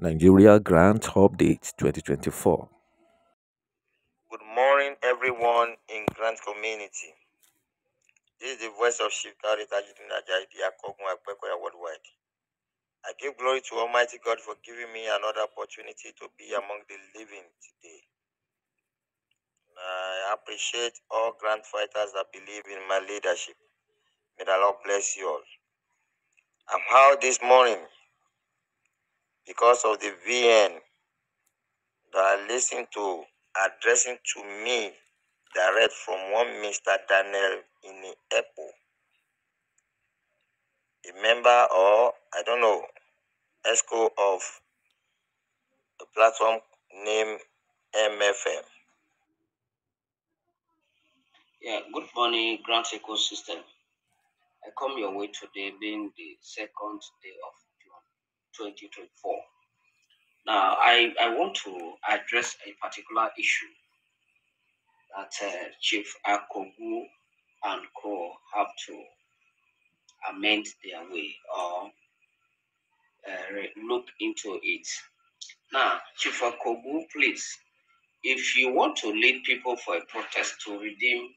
Nigeria Grant Update 2024. Good morning, everyone in Grant community. This is the voice of Chief Carry worldwide. I give glory to Almighty God for giving me another opportunity to be among the living today. I appreciate all grant fighters that believe in my leadership. May the Lord bless you all. I'm out this morning because of the VN that I listened to addressing to me direct from one Mr. Daniel in the airport. A member or, I don't know, ESCO of a platform named MFM. Yeah, good morning, Grant Ecosystem. I come your way today being the second day of June 2024. Now, I want to address a particular issue that Chief Akogu and Co have to amend their way or look into it. Now, Chief Akogu, please, if you want to lead people for a protest to redeem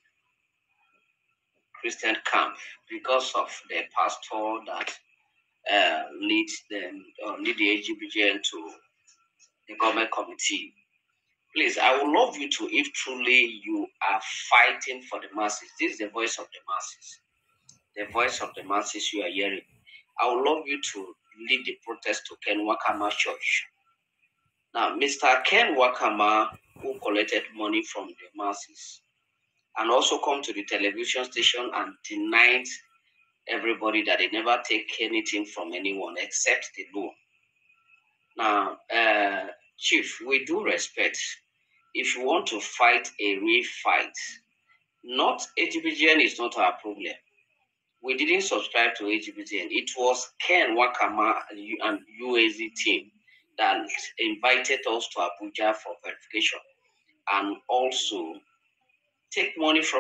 Christian camp because of the pastor that lead the AGBGN to the government committee. Please, I would love you to, if truly you are fighting for the masses, this is the voice of the masses. The voice of the masses you are hearing. I would love you to lead the protest to Ken Wakama Church. Now, Mr. Ken Wakama, who collected money from the masses, and also come to the television station and denied everybody that they never take anything from anyone except the loan. Now, Chief, we do respect. If you want to fight a real fight, not AGBGN is not our problem. We didn't subscribe to AGBGN. It was Ken Wakama and UAZ team that invited us to Abuja for verification and also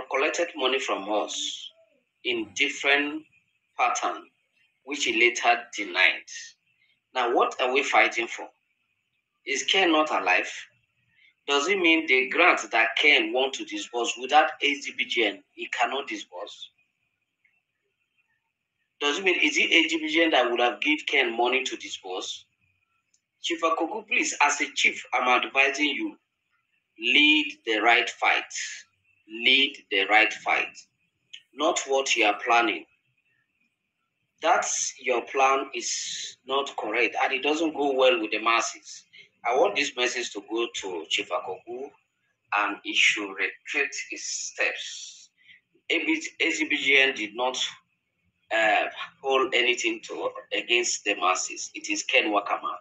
collected money from us in different pattern, which he later denied. Now, what are we fighting for? Is Ken not alive? Does it mean the grant that Ken wants to disburse without AGBGN, he cannot disburse? Does it mean, is it AGBGN that would have given Ken money to disburse? Chief Akogu, please, as a chief, I'm advising you, lead the right fight. Lead the right fight. Not what you are planning. That's your plan is not correct and it doesn't go well with the masses. I want this message to go to Chief Akogu and he should retreat his steps. AGBGN did not hold anything against the masses. It is Ken Wakama.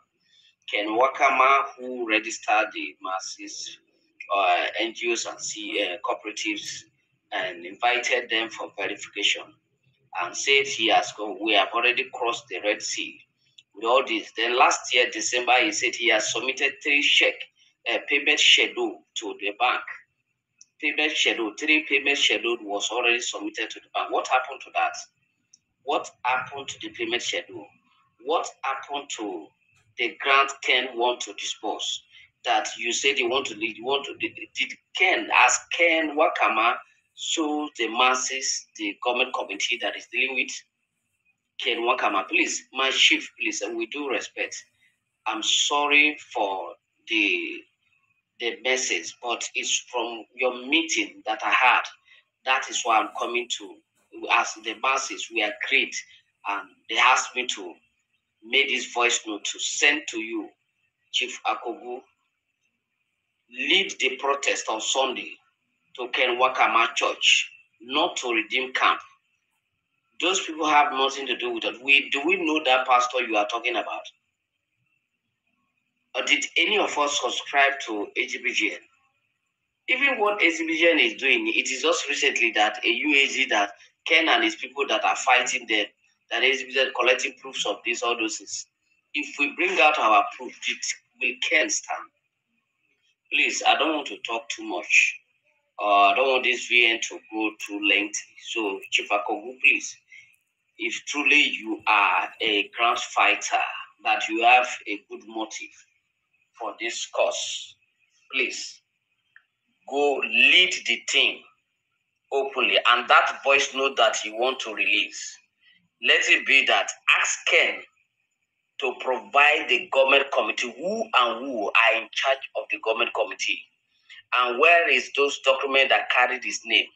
Ken Wakama who registered the masses, NGOs and cooperatives and invited them for verification and said we have already crossed the Red Sea with all this. Then last year, December, he said he has submitted 3 payment schedule to the bank. Three payment schedule was already submitted to the bank. What happened to that? What happened to the payment schedule? What happened to the grant Ken want to disburse? That you said you want to lead, did Ken, as Ken Wakama, so the masses, the government committee that is dealing with Ken Wakama, please, my chief, please, and we do respect. I'm sorry for the message, but it's from your meeting that I had. That is why I'm coming to, as the masses, we agreed, and they asked me to make this voice note to send to you, Chief Akogu. Lead the protest on Sunday to Ken Wakama Church, not to Redeem Camp. Those people have nothing to do with it. Do we know that pastor you are talking about? Or did any of us subscribe to AGBGN? Even what AGBGN is doing, it is just recently that a UAZ that Ken and his people that are fighting them, that AGBGN collecting proofs of this, all those things. If we bring out our proof, will Ken stand? Please, I don't want to talk too much. I don't want this VN to go too lengthy. So, Chief Akogu, please, if truly you are a grant fighter, that you have a good motive for this cause, please go lead the thing openly. And that voice note that you want to release, let it be that ask Ken to provide the government committee who are in charge of the government committee and where is those documents that carried his name.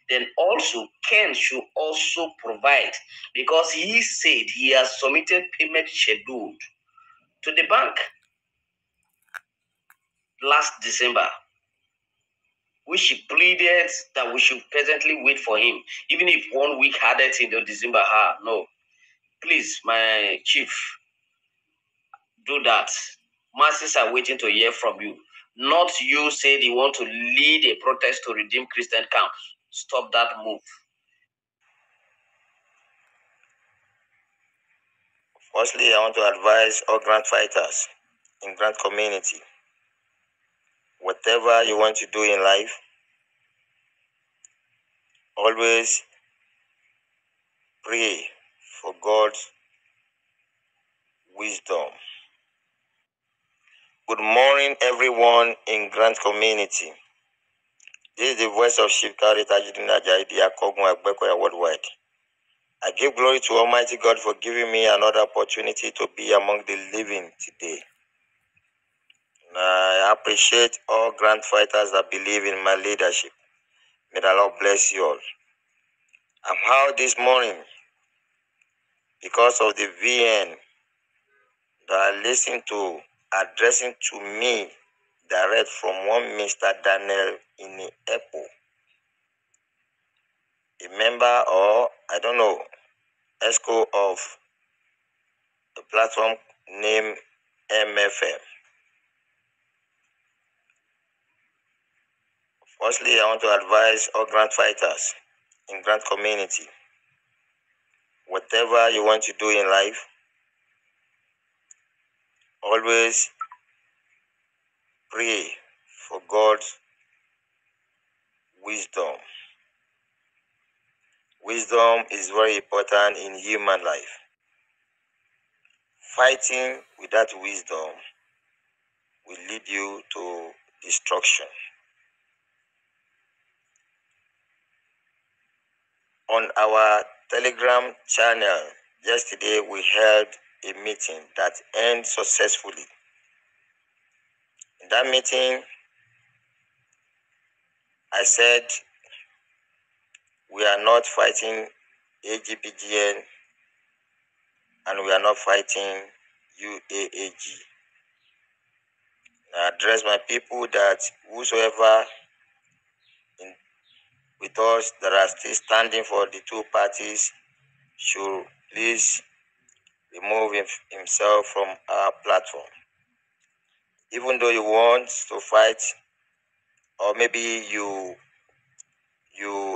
Then also Ken should also provide, because he said he has submitted payment schedule to the bank last December, which he pleaded that we should presently wait for him, even if 1 week added into December. No, please, my chief, do that. Masses are waiting to hear from you. Not you said you want to lead a protest to redeem Christian camps. Stop that move. Firstly, I want to advise all grant fighters in grant community. Whatever you want to do in life, always pray for God's wisdom. Good morning, everyone in grant community. This is the voice of Chief Kari Tajudin Ajayi Akogun Agbekoya worldwide. I give glory to Almighty God for giving me another opportunity to be among the living today. And I appreciate all grant fighters that believe in my leadership. May the Lord bless you all. I'm out this morning because of the VN that I listened to addressing to me direct from one Mr. Daniel in the airport. A member, or I don't know, ESCO of the platform named MFM. Firstly, I want to advise all grant fighters in grant community. Whatever you want to do in life, always pray for God's wisdom. Wisdom is very important in human life. Fighting without wisdom will lead you to destruction. On our Telegram channel, yesterday we held a meeting that ended successfully. In that meeting, I said we are not fighting AGPGN and we are not fighting UAAG. I address my people that whosoever with us that are still standing for the two parties should please remove himself from our platform. Even though you want to fight, or maybe you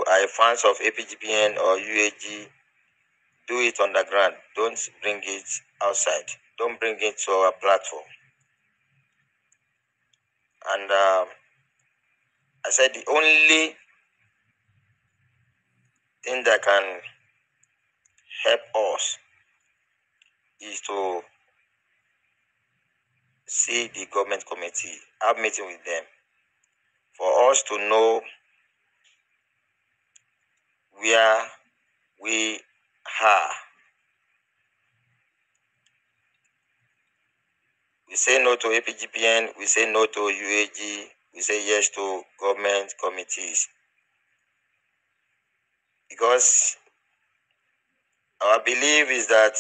are a fans of APGPN or UAG, do it on the ground. Don't bring it outside. Don't bring it to our platform. And I said the only thing that can help us is to see the government committee, have meeting with them, for us to know where we are. We say no to APGPN, we say no to UAG, we say yes to government committees. Because our belief is that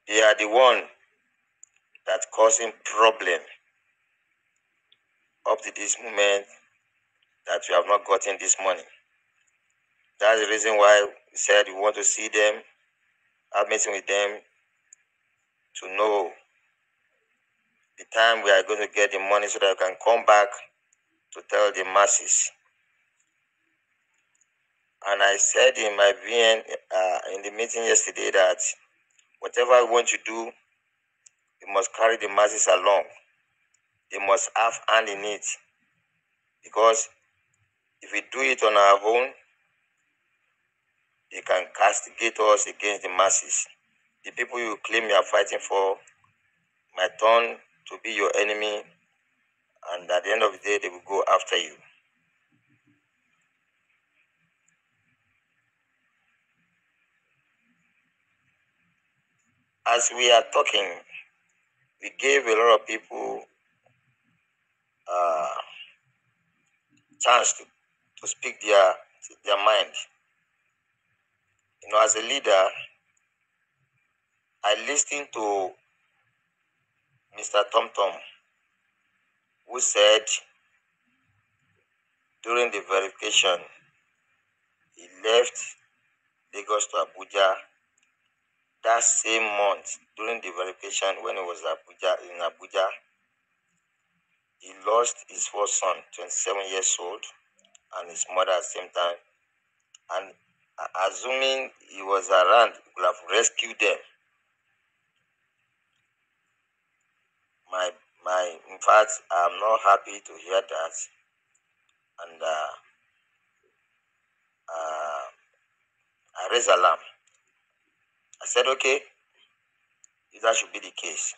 they are the one that causing problem up to this moment that we have not gotten this money. That's the reason why we said we want to see them, have meeting with them to know the time we are going to get the money so that we can come back to tell the masses. And I said in my VN in the meeting yesterday that whatever we want to do, we must carry the masses along. They must have hand in it. Because if we do it on our own, they can castigate us against the masses. The people you claim you are fighting for might turn to be your enemy, and at the end of the day, they will go after you. As we are talking, we gave a lot of people chance to speak their mind. As a leader, I listened to Mr. Tom Tom, who said during the verification, he left Lagos to Abuja that same month. During the verification, when he was in Abuja, he lost his first son, 27 years old, and his mother at the same time. And assuming he was around, he could have rescued them. In fact, I'm not happy to hear that. And I raised alarm. I said, okay, if that should be the case,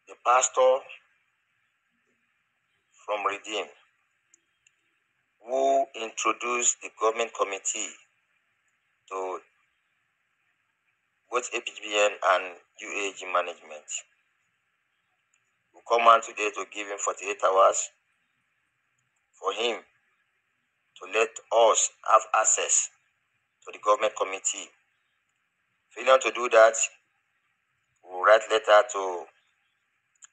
the pastor from Redeem, who introduced the government committee to both APGBN and UAG management, will come out today to give him 48 hours for him to let us have access to the government committee. Failing to do that, we'll write letter to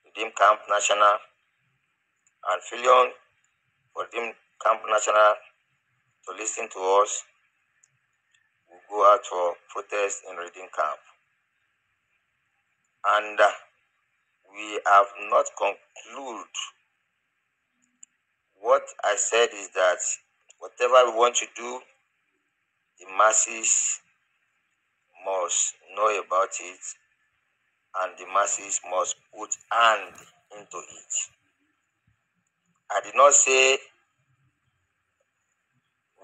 Redeem Camp National, and failing for Redeem Camp National to listen to us, we'll go out for protest in Redeem Camp. And we have not concluded. What I said is that whatever we want to do, the masses must know about it, and the masses must put hand into it. I did not say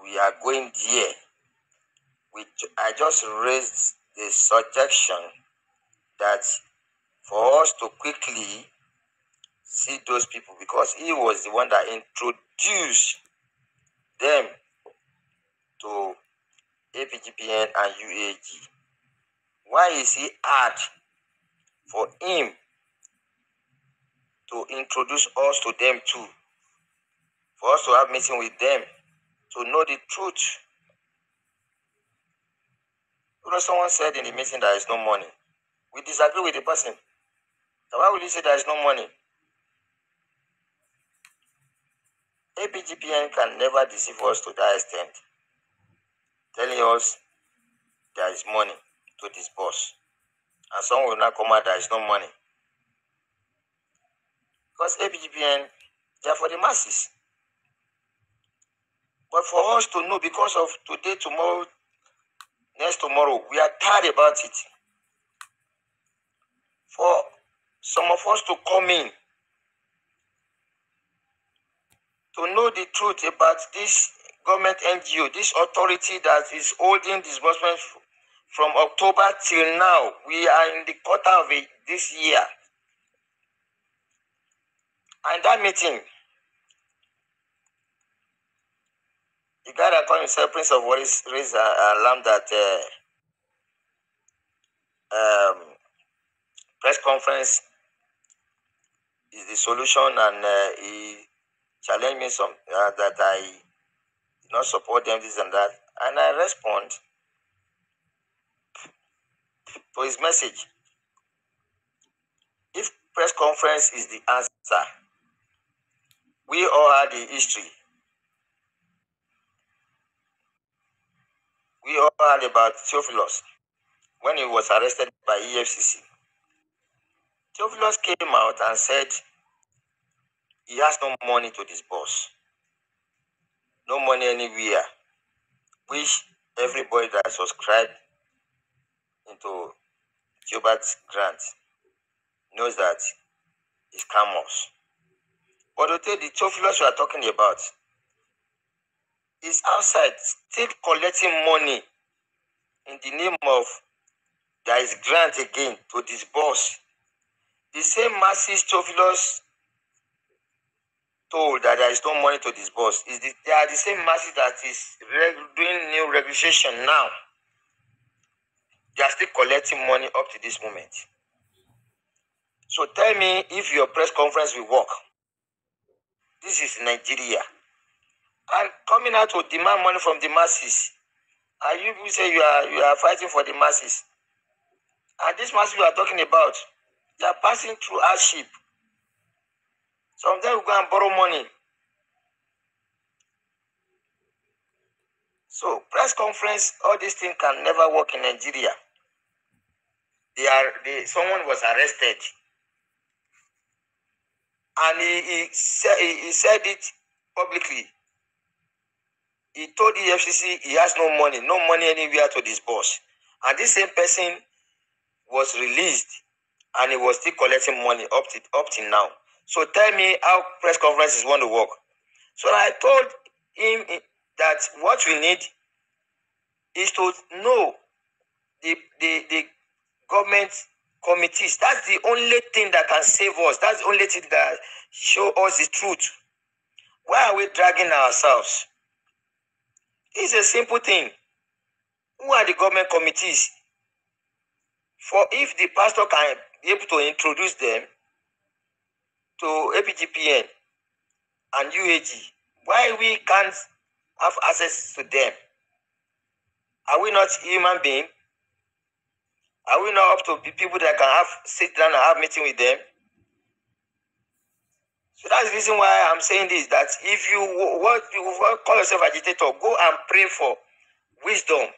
we are going there. I just raised the suggestion that for us to quickly see those people, because he was the one that introduced them to APGPN and UAG. Why is it hard for him to introduce us to them too? For us to have meeting with them, to know the truth. Someone said in the meeting there is no money. We disagree with the person. So why will you say there is no money? APGPN can never deceive us to that extent, telling us there is money to disburse, and someone will not come out there is no money. Because APGPN, they are for the masses. But for us to know, because of today, tomorrow, next tomorrow, we are tired about it. For some of us to come in, to know the truth about this government NGO, this authority that is holding disbursement from October till now. We are in the quarter of this year. And that meeting, the guy that called himself Prince of Warriors raised alarm that press conference is the solution, and he challenged me that I did not support them, this and that. And I respond to his message. If press conference is the answer, we all had the history. We all heard about Theophilus when he was arrested by EFCC. Theophilus came out and said he has no money to disburse, no money anywhere, which everybody that subscribed into Gilbert's grant knows that it's scammers. But the Theophilus we are talking about, is outside still collecting money in the name of there is grant again to disburse. The same masses Theophilus told that there is no money to disburse. They are the same masses that is doing new registration now. They are still collecting money up to this moment. So tell me if your press conference will work. This is Nigeria. And coming out to demand money from the masses. And you say you are fighting for the masses. And this masses you are talking about, they are passing through hardship. Some of them will go and borrow money. So press conference, all these things can never work in Nigeria. Someone was arrested. And he said it publicly. He told the FCC he has no money anywhere to disburse. And this same person was released and he was still collecting money up till now. So tell me how press conferences want to work. So I told him that what we need is to know the government committees. That's the only thing that can save us. That's the only thing that show us the truth. Why are we dragging ourselves? It's a simple thing. Who are the government committees? For if the pastor can be able to introduce them to APGPN and UAG, why we can't have access to them? Are we not human beings? Are we not up to people that can sit down and have meeting with them? So that's the reason why I'm saying this, that if you call yourself agitator, go and pray for wisdom.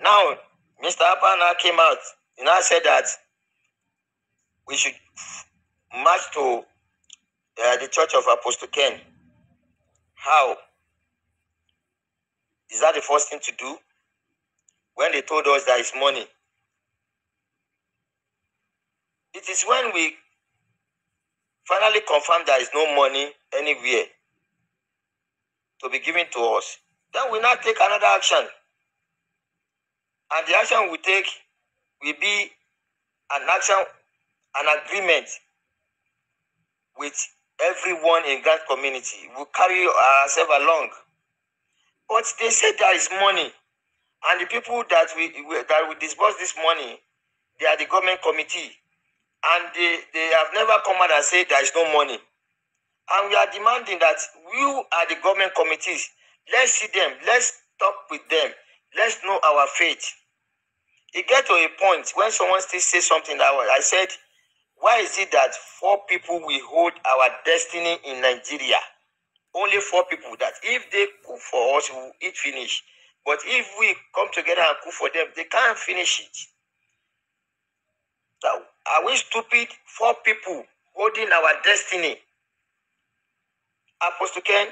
Now, Mr. Apana came out and now said that we should march to the Church of Apostle Ken. How? Is that the first thing to do? When they told us there is money. It is when we finally confirm there is no money anywhere to be given to us, then we now take another action. And the action we take will be an agreement with everyone in Grant community. We'll carry ourselves along. But they said there is money. And the people that will disburse this money, they are the government committee. And they have never come out and said there is no money. And we are demanding that you are the government committees. Let's see them. Let's talk with them. Let's know our fate. It gets to a point when someone still says something that I said, why is it that 4 people will hold our destiny in Nigeria? Only 4 people that if they cook for us, we will eat finish. But if we come together and cook for them, they can't finish it. Now, are we stupid? 4 people holding our destiny. Apostle Ken,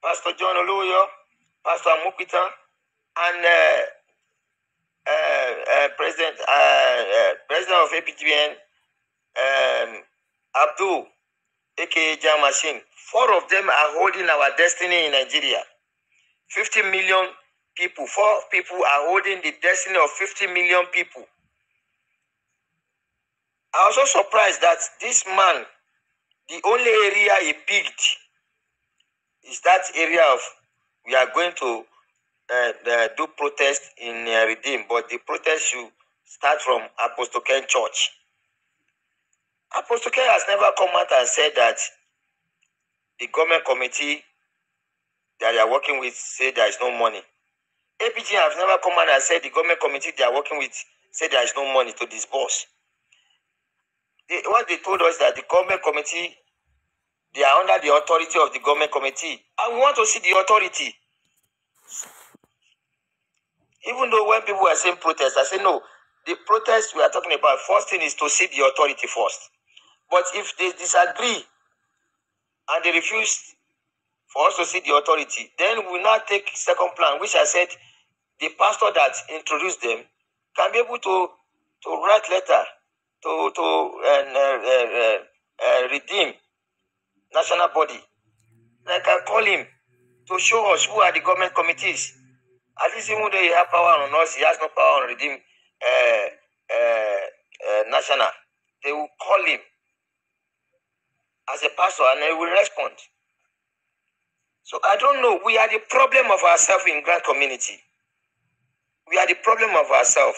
Pastor John Oluyo, Pastor Amukita, and President of APGN, Abdul, aka Jam Machine. 4 of them are holding our destiny in Nigeria. 50 million people. 4 people are holding the destiny of 50 million people. I was so surprised that this man, the only area he picked is that area of we are going to do protest in Redeem, but the protest should start from Apostle Ken Church. Apostle Ken has never come out and said that the government committee that they are working with say there is no money. APG has never come out and said the government committee they are working with say there is no money to disburse. What they told us that the government committee, they are under the authority of the government committee. And we want to see the authority. Even though when people were saying protest, I say no, the protest we are talking about, first thing is to see the authority first. But if they disagree and they refuse for us to see the authority, then we now take second plan, which I said the pastor that introduced them can be able to write letter to Redeem national body. I can call him to show us who are the government committees. At least even though he has power on us, he has no power on Redeem National. They will call him as a pastor and he will respond. So I don't know. We are the problem of ourselves in Grand Community. We are the problem of ourselves.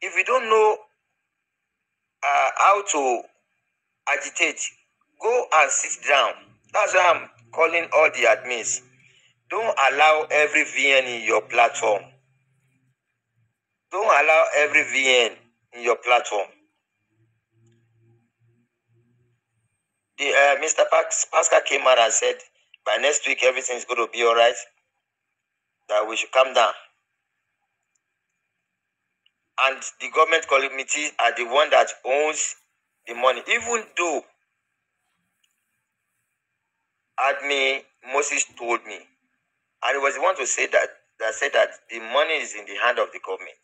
If we don't know how to agitate, go and sit down. That's why I'm calling all the admins. Don't allow every VN in your platform. Don't allow every VN in your platform. Mr. Pascal came out and said, by next week, everything is going to be all right, that we should calm down. And the government committees are the one that owns the money. Even though Admin Moses told me, and he was the one to say that said that the money is in the hand of the government,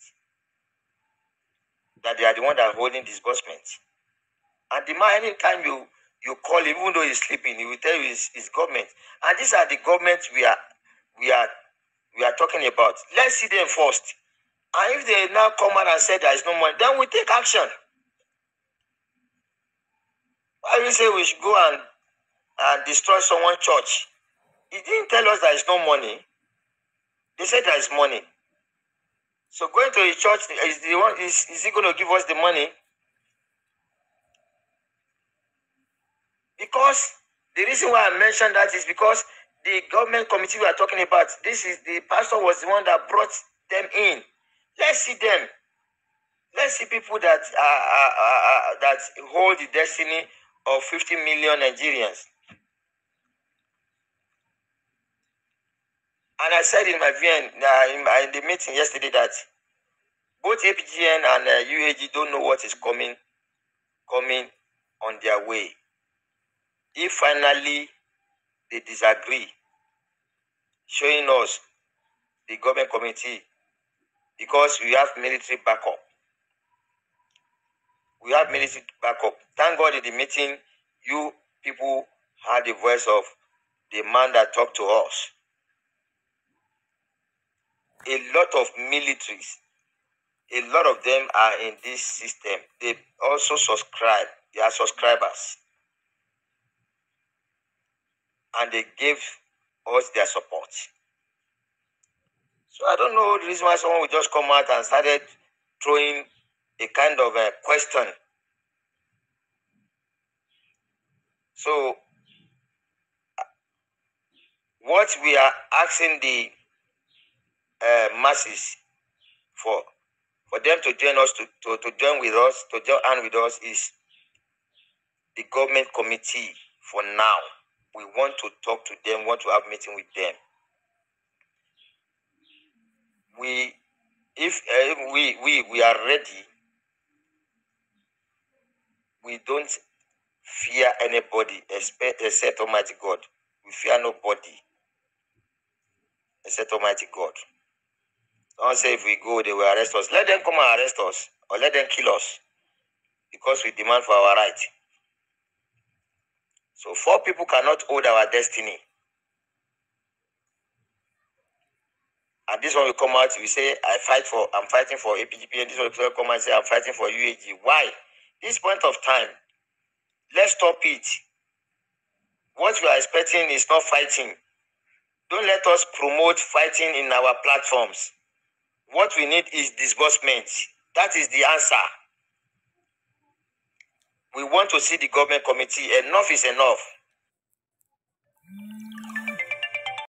that they are the one that are holding disbursement. And the man, anytime you call him, even though he's sleeping, he will tell you it's government. And these are the governments we are talking about. Let's see them first. And if they now come out and say there is no money, then we take action. Why we say we should go and destroy someone's church? He didn't tell us there is no money. They said there is money. So going to the church is the one. Is he going to give us the money? Because the reason why I mentioned that is because the government committee we are talking about, the pastor was the one that brought them in. Let's see them. Let's see people that that hold the destiny of 50 million Nigerians. And I said in my VN, in the meeting yesterday, that both APGN and UAG don't know what is coming on their way. If finally they disagree, showing us the government committee, because we have military backup. We have military backup. Thank God in the meeting, you people had the voice of the man that talked to us. A lot of militaries, a lot of them are in this system. They also subscribe. They are subscribers. And they gave us their support. So I don't know the reason why someone would just come out and started throwing a kind of a question. So what we are asking the masses for them to join us, to join with us, to join hand with us, is the government committee. For now, we want to talk to them, want to have a meeting with them. If we are ready, we don't fear anybody except Almighty God. We fear nobody except Almighty God. Don't say if we go, they will arrest us. Let them come and arrest us, or let them kill us, because we demand for our right. So 4 people cannot hold our destiny. And this one will come out, we say, I'm fighting for APGP, and this one will come out and say, I'm fighting for UAG. Why? This point of time, let's stop it. What we are expecting is not fighting. Don't let us promote fighting in our platforms. What we need is disbursement. That is the answer. We want to see the government committee. Enough is enough.